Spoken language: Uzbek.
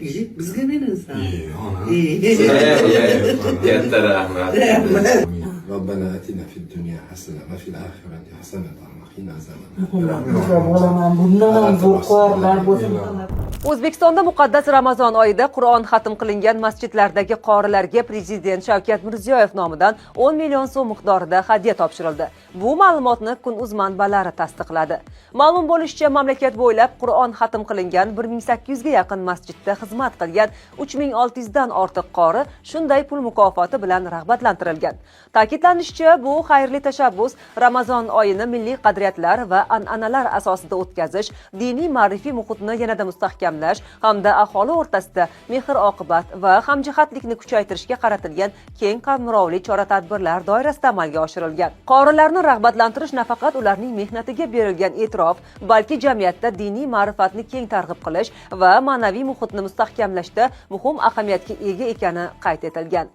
Bizga berasiz. Katta rahmat. ربنا آتنا في الدنيا حسنة وفي الآخرة حسنة وقنا عذاب النار. O'zbekistonda muqaddas Ramazon oyida Qur'on xatm qilingan masjidlardagi qorilarga Prezident Shavkat Mirziyoyev nomidan 10 million so'm miqdorida hadya topshirildi. Bu ma'lumotni Kun.uz manbalari tasdiqladi. Ma'lum bo'lishicha, mamlakat bo'ylab Qur'on xatm qilingan 1800 ga yaqin masjidda xizmat qilgan 3600 dan ortiq qori shunday pul mukofoti bilan rag'batlantirilgan. Ta'kidlanishicha, bu xayrli tashabbus Ramazon oyini milliy qadriyatlar va an'analar asosida o'tkazish, diniy ma'rifiy muhitni yanada mustahkamlash hamda aholi o'rtasida mehr-oqibat va hamjihatlikni kuchaytirishga qaratilgan keng qamrovli chora-tadbirlar doirasida amalga oshirilgan. Qorilarni rag'batlantirish nafaqat ularning mehnatiga berilgan e'tirof, balki jamiyatda diniy ma'rifatni keng targ'ib qilish va ma'naviy muhitni mustahkamlashda muhim ahamiyatga ega ekani qayd etilgan.